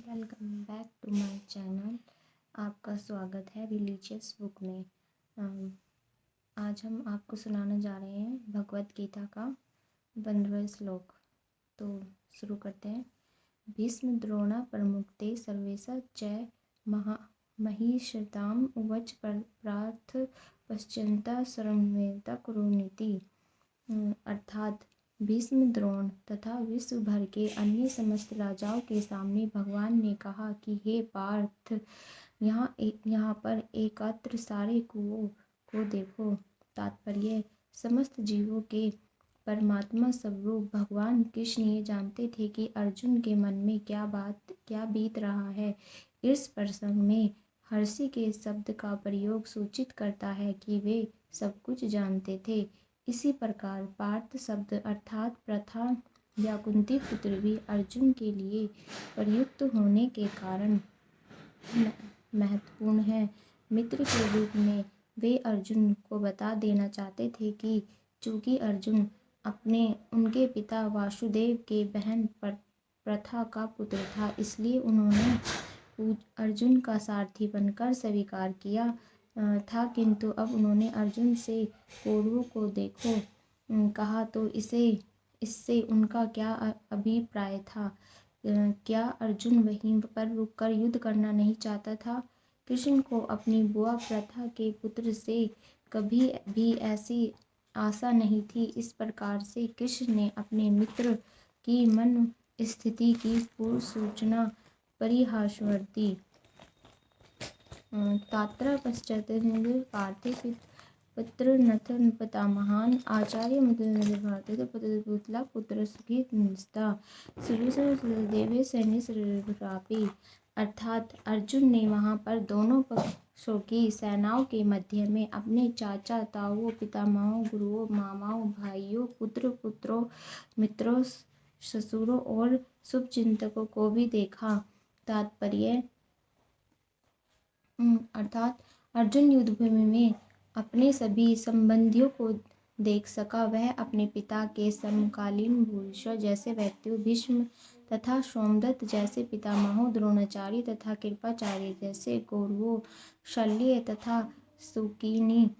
Welcome back to my channel. आपका स्वागत है रिलीजियस बुक में। आज हम आपको सुनाने जा रहे हैं भगवत गीता का 15वां श्लोक। तो शुरू करते हैं। भीष्म द्रोणा प्रमुक्ते सर्वेशा च महिषताम उवच प्रार्थ पश्चंता सर्वमेता कुरुनीति। अर्थात भीष्म द्रोण तथा विश्व भर के अन्य समस्त राजाओं के सामने भगवान ने कहा कि हे पार्थ, यहाँ पर एकत्र सारे कुओं को देखो। तात्पर्य, समस्त जीवों के परमात्मा स्वरूप भगवान कृष्ण ये जानते थे कि अर्जुन के मन में क्या बीत रहा है। इस प्रसंग में हर्षि के शब्द का प्रयोग सूचित करता है कि वे सब कुछ जानते थे। इसी प्रकार पार्थ शब्द अर्थात प्रथा या कुंती पुत्र भी अर्जुन के लिए प्रयुक्त होने के कारण महत्वपूर्ण है। मित्र के रूप में वे अर्जुन को बता देना चाहते थे कि चूंकि अर्जुन उनके पिता वासुदेव के बहन प्रथा का पुत्र था, इसलिए उन्होंने अर्जुन का सारथी बनकर स्वीकार किया था। किंतु अब उन्होंने अर्जुन से कौरवों को देखो कहा तो इससे उनका क्या अभिप्राय था? क्या अर्जुन वहीं पर रुककर युद्ध करना नहीं चाहता था? कृष्ण को अपनी बुआ प्रथा के पुत्र से कभी भी ऐसी आशा नहीं थी। इस प्रकार से कृष्ण ने अपने मित्र की मन स्थिति की पूर्व सूचना परिहासवर्ती तात्रा पश्चात पार्थे पुत्र नथन पितामहान आचार्य भारत पुतला पुत्र सुखी देवे सैन्य। अर्थात अर्जुन ने वहां पर दोनों पक्षों की सेनाओं के मध्य में अपने चाचा ताऊओं, पितामहों, गुरुओं, मामाओं, भाइयों, पुत्रों, मित्रों, ससुरों और शुभचिंतकों को भी देखा। तात्पर्य, अर्थात अर्जुन युद्धभूमि में अपने सभी संबंधियों को देख सका। वह अपने पिता के समकालीन भूरिश्रव जैसे व्यक्तियों, भीष्म तथा सोमदत्त जैसे पितामहों, द्रोणाचार्य तथा कृपाचार्य जैसे कौरवों, शल्य तथा शकुनी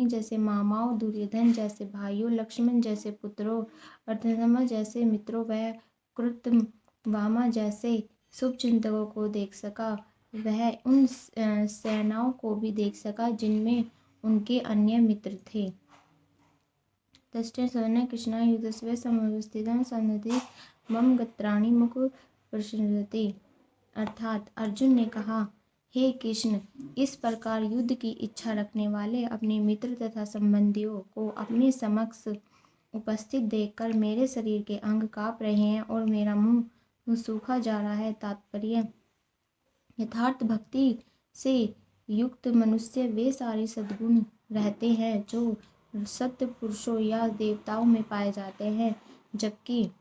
जैसे मामाओं, दुर्योधन जैसे भाइयों, लक्ष्मण जैसे पुत्रों, अर्जुनमा जैसे मित्रों व कृतवामा जैसे शुभचिंतकों को देख सका। वह उन सेनाओं को भी देख सका जिनमें उनके अन्य मित्र थे। तस्टेन कृष्णा युद्धस्व समवस्थितं सन्निधि मम गत्राणि मुख प्रसृजते। अर्थात अर्जुन ने कहा, हे कृष्ण, इस प्रकार युद्ध की इच्छा रखने वाले अपने मित्र तथा संबंधियों को अपने समक्ष उपस्थित देखकर मेरे शरीर के अंग कांप रहे हैं और मेरा मुंह सूखा जा रहा है। तात्पर्य, यथार्थ भक्ति से युक्त मनुष्य वे सारे सद्गुण रहते हैं जो सत्य पुरुषों या देवताओं में पाए जाते हैं, जबकि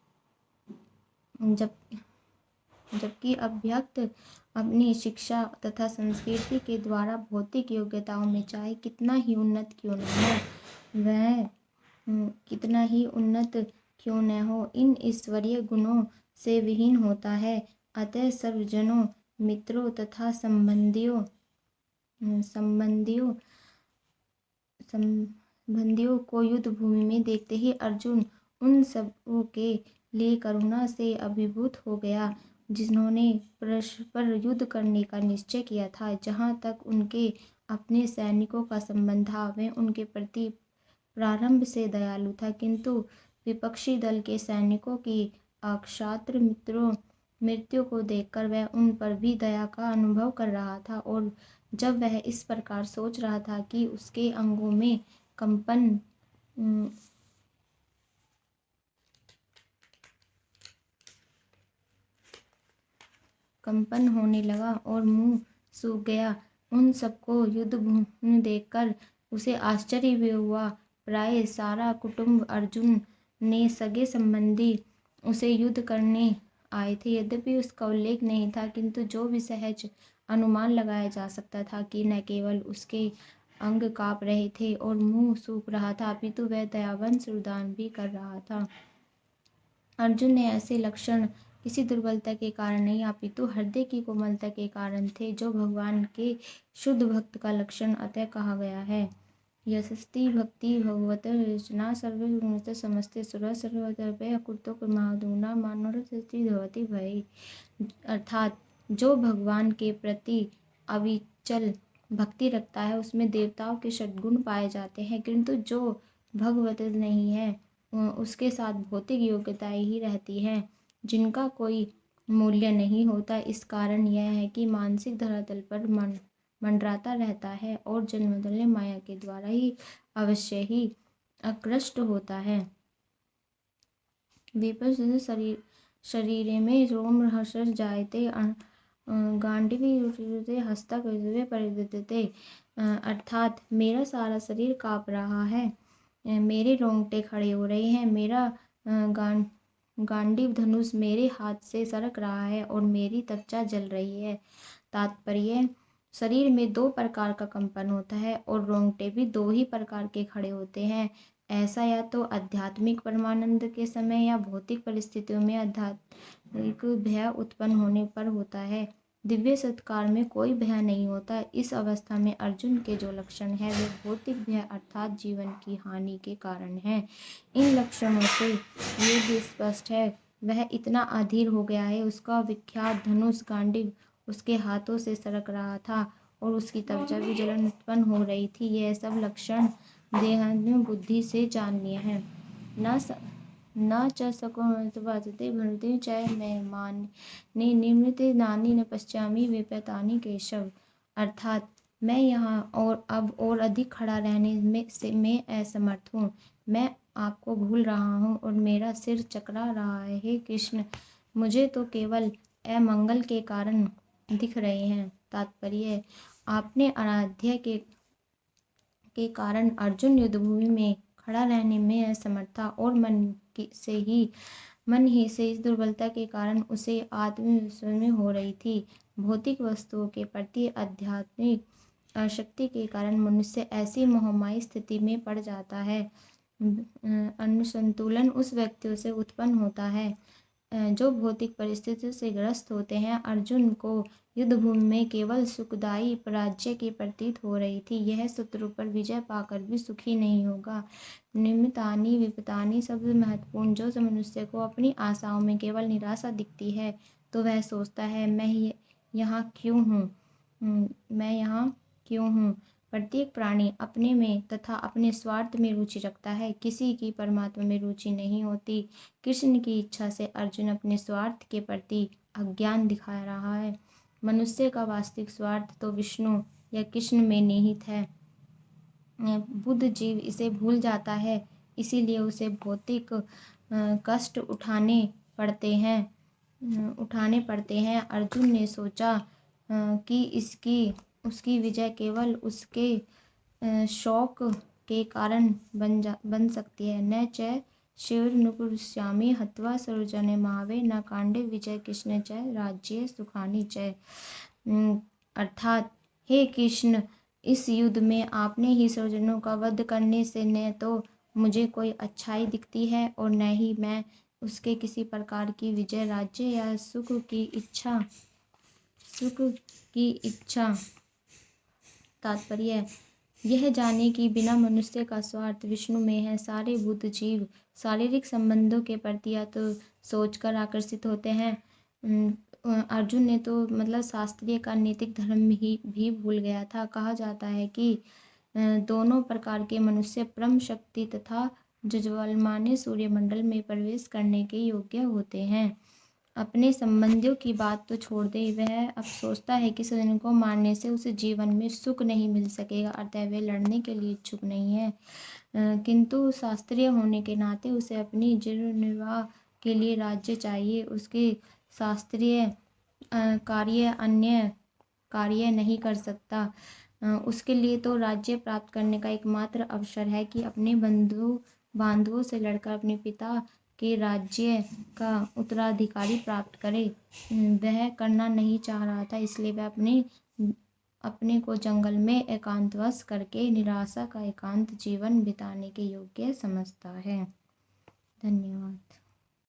अभ्यक्त अपनी शिक्षा तथा संस्कृति के द्वारा भौतिक योग्यताओं में चाहे कितना ही उन्नत क्यों न हो, इन ईश्वरीय गुणों से विहीन होता है। अतः सर्वजनों, मित्रों तथा संबंधियों को युद्ध भूमि में देखते ही अर्जुन उन सबों के लिए करुणा से अभिभूत हो गया जिन्होंने परस्पर युद्ध करने का निश्चय किया था। जहाँ तक उनके अपने सैनिकों का संबंध था, वह उनके प्रति प्रारंभ से दयालु था, किंतु विपक्षी दल के सैनिकों की अक्षात्र मृत्यु को देखकर वह उन पर भी दया का अनुभव कर रहा था। और जब वह इस प्रकार सोच रहा था कि उसके अंगों में कंपन होने लगा और मुंह सूख गया। उन सबको युद्ध भूमि देखकर उसे आश्चर्य भी हुआ। प्राय सारा कुटुंब, अर्जुन ने सगे संबंधी उसे युद्ध करने आए थे। यद्यपि उसका उल्लेख नहीं था, किंतु जो भी सहज अनुमान लगाया जा सकता था कि न केवल उसके अंग कांप रहे थे और मुंह सूख रहा था, अपितु वह दयावंश रुदान भी कर रहा था। अर्जुन ने ऐसे लक्षण किसी दुर्बलता के कारण नहीं, अपितु हृदय की कोमलता के कारण थे, जो भगवान के शुद्ध भक्त का लक्षण अतः कहा गया है। यशस्ति भक्ति भगवत रचना सर्वे गुणते समस्ते सुर सर्वतर्पे अकुतो महादुना मानोरथि भवति भय। अर्थात जो भगवान के प्रति अविचल भक्ति रखता है उसमें देवताओं के सद्गुण पाए जाते हैं, किंतु जो भगवत नहीं है उसके साथ भौतिक योग्यताएं ही रहती हैं, जिनका कोई मूल्य नहीं होता। इस कारण यह है कि मानसिक धरातल पर मंडराता रहता है और जन्मदल्य माया के द्वारा ही अवश्य ही आकृष्ट होता है। विपद शरीर में रोम हर्ष जायते गांडीवी हस्तक परिदते। अर्थात मेरा सारा शरीर काँप रहा है, मेरे रोंगटे खड़े हो रहे हैं, मेरा गांडीव धनुष मेरे हाथ से सरक रहा है और मेरी त्वचा जल रही है। तात्पर्य, शरीर में दो प्रकार का कंपन होता है और रोंगटे भी दो ही प्रकार के खड़े होते हैं। ऐसा या तो आध्यात्मिक परमानंद के समय या भौतिक परिस्थितियों में आध्यात्मिक भय उत्पन्न होने पर होता है। दिव्य सत्कार में कोई भय नहीं होता। इस अवस्था में अर्जुन के जो लक्षण है वे भौतिक भय अर्थात जीवन की हानि के कारण है। इन लक्षणों से ये भी स्पष्ट है वह इतना अधीर हो गया है, उसका विख्यात धनुष गांडीव उसके हाथों से सरक रहा था और उसकी त्वचा भी जलन उत्पन्न हो रही थी। यह सब लक्षण देहात्म बुद्धि से जाननीय है। न च सकोते भरते चय मैं मान ने निमृते नानी न पश्चामी विपतानी केशव। अर्थात मैं यहाँ और अब और अधिक खड़ा रहने में से मैं असमर्थ हूँ, मैं आपको भूल रहा हूँ और मेरा सिर चकरा रहा है। हे कृष्ण, मुझे तो केवल अमंगल के कारण दिख रहे हैं। तात्पर्य, आपने आराध्य के कारण अर्जुन युद्धभूमि में खड़ा रहने में असमर्थ था और मन ही से इस दुर्बलता के कारण उसे आत्मविश्वास में हो रही थी। भौतिक वस्तुओं के प्रति आध्यात्मिक आसक्ति के कारण मनुष्य ऐसी मोहमाई स्थिति में पड़ जाता है। असंतुलन उस व्यक्तियों से उत्पन्न होता है जो भौतिक परिस्थितियों से ग्रस्त होते हैं। अर्जुन को युद्धभूमि में केवल सुखदायी पराजय की प्रतीत हो रही थी। यह शत्रु पर विजय पाकर भी सुखी नहीं होगा। निमित्तानि विपत्तानि सबसे महत्वपूर्ण, जो मनुष्य को अपनी आशाओं में केवल निराशा दिखती है तो वह सोचता है मैं यहाँ क्यों हूँ। प्रत्येक प्राणी अपने में तथा अपने स्वार्थ में रुचि रखता है, किसी की परमात्मा में रुचि नहीं होती। कृष्ण की इच्छा से अर्जुन अपने स्वार्थ के प्रति अज्ञान दिखा रहा है। मनुष्य का वास्तविक स्वार्थ तो विष्णु या कृष्ण में निहित है। बुद्ध जीव इसे भूल जाता है, इसीलिए उसे भौतिक कष्ट उठाने पड़ते हैं। अर्जुन ने सोचा कि उसकी विजय केवल उसके शौक के कारण बन सकती है। न च शिवनुपुष्यामि हत्वा सर्वजने महावे न कांडे विजय कृष्ण च राज्ये सुखानि च। अर्थात, हे कृष्ण, इस युद्ध में आपने ही स्वजनों का वध करने से न तो मुझे कोई अच्छाई दिखती है और न ही मैं उसके किसी प्रकार की विजय, राज्य या सुख की इच्छा। तात्पर्य, यह जाने कि बिना मनुष्य का स्वार्थ विष्णु में है। सारे बुद्ध जीव शारीरिक संबंधों के प्रति या तो सोचकर आकर्षित होते हैं। अर्जुन ने तो शास्त्रीय का नैतिक धर्म ही भी भूल गया था। कहा जाता है कि दोनों प्रकार के मनुष्य परम शक्ति तथा ज्वलमाने सूर्यमंडल में प्रवेश करने के योग्य होते हैं। अपने संबंधियों की बात तो छोड़ दे, वह अब सोचता है कि स्वजन को मारने से उसे जीवन में सुख नहीं मिल सकेगा, अतः वह लड़ने के लिए इच्छुक नहीं है। किंतु शास्त्रीय होने के नाते उसे अपनी जीवन निर्वाह के लिए राज्य चाहिए। उसके शास्त्रीय कार्य अन्य कार्य नहीं कर सकता। उसके लिए तो राज्य प्राप्त करने का एकमात्र अवसर है कि अपने बांधवों से लड़कर अपने पिता के राज्य का उत्तराधिकारी प्राप्त करे। वह करना नहीं चाह रहा था, इसलिए वह अपने को जंगल में एकांतवास करके निराशा का एकांत जीवन बिताने के योग्य समझता है। धन्यवाद।